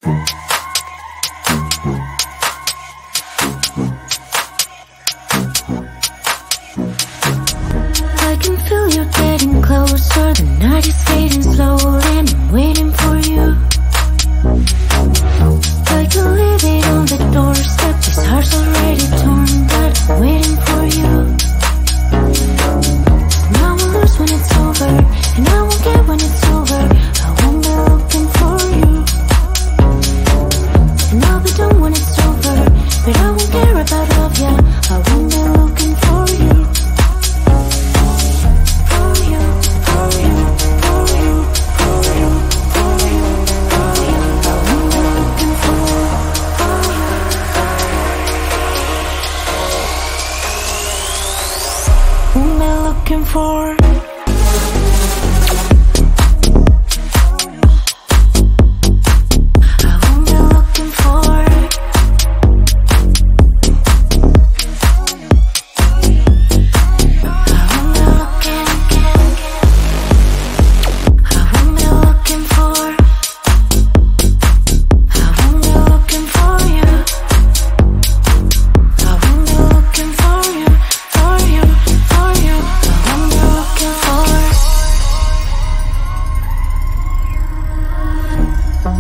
I can feel you getting closer. The night is fading slow, and I'm waiting for you. I can leave it on the doorstep. This heart's already torn, but I'm waiting for you. And I won't lose when it's over, and I won't get when it's over. I won't be looking for you. And I'll be done when it's over, but I won't care about love, yeah. I won't be looking for you. For you, for you, for you, for you, for you, for you. I won't be looking for you. Won't be looking for.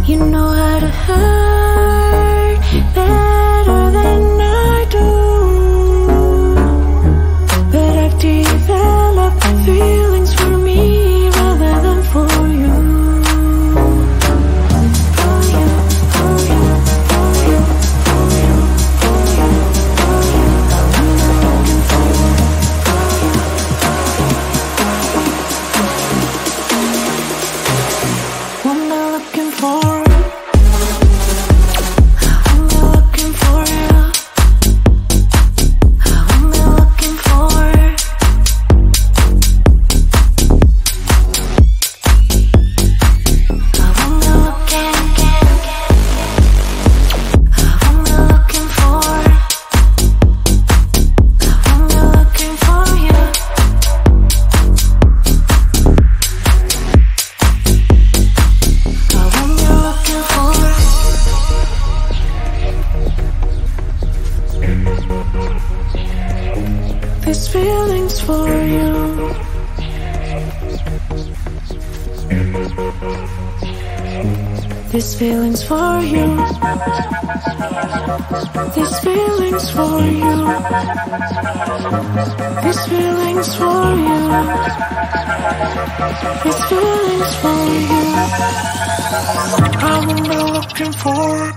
You know how to hurt better than I do, but I've developed feelings for me rather than for you. For you, for you, for you, for you, for you, for you. I'm looking for you. What am I looking for? These feelings for you. These feelings for you. These feelings for you. These feelings for you. These feelings for you. I won't be looking for.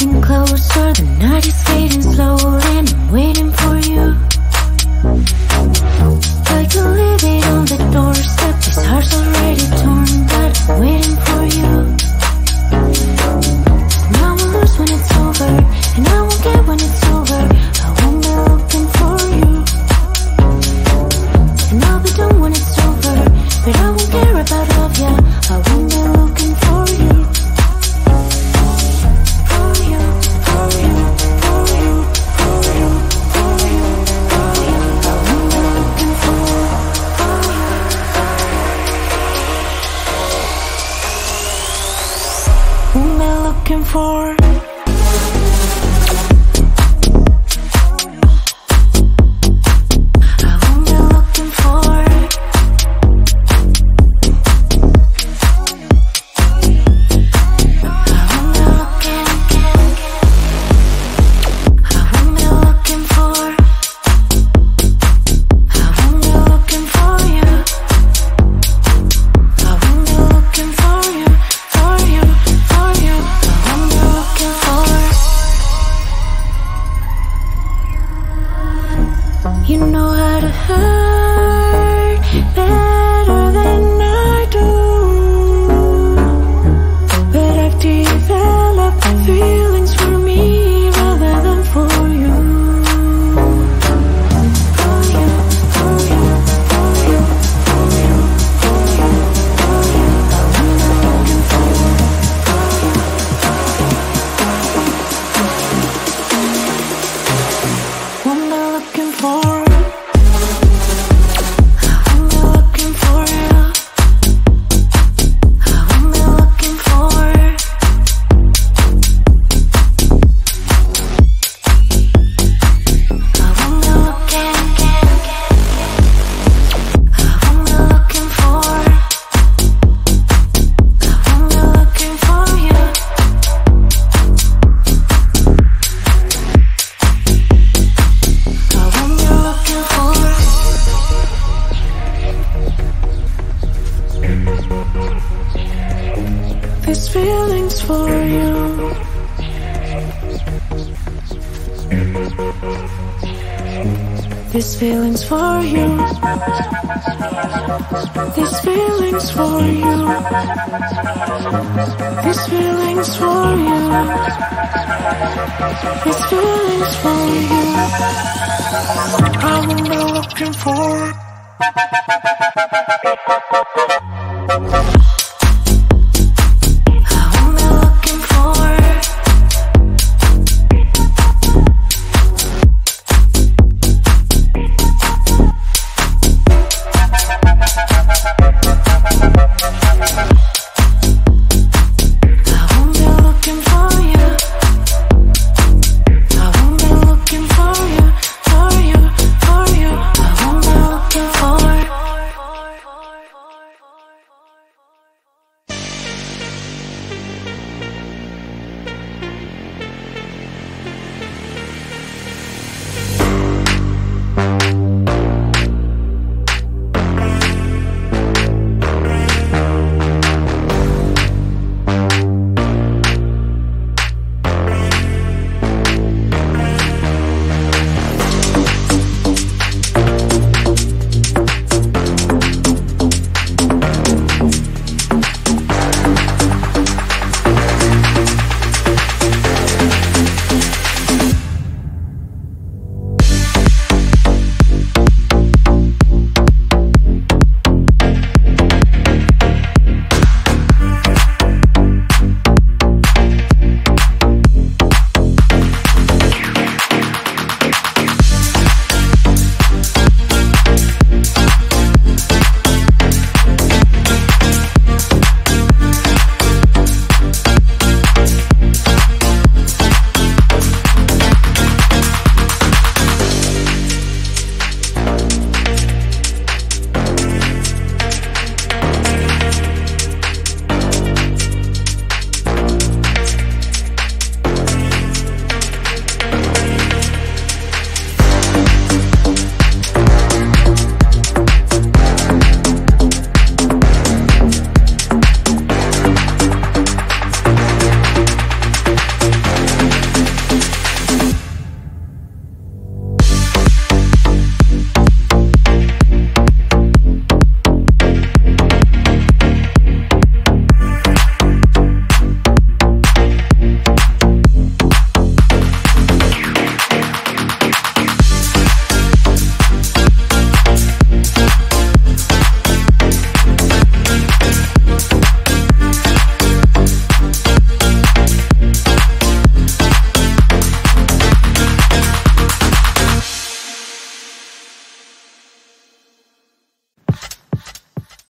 getting closer, the night is fading slow, and I'm waiting for you. I can leave it on the doorstep, this heart's already torn, but I'm waiting for you. And I won't lose when it's over, and I won't get when it's over. I won't be looking for you, and I'll be done when it's over, but I won't care about love, yeah. I won't be looking for you. For you, for you, for you, for you, for you, for you. I won't be looking for you. Whom am I looking for? You know how to hurt better than I do, but I've developed feelings for me rather than for you. For you, for you, for you, for you, for you, for you. I'm looking for you. What am I looking for? This feeling's for you. This feeling's for you. This feeling's for you. This feeling's for you. This feeling's for you. I won't be looking for.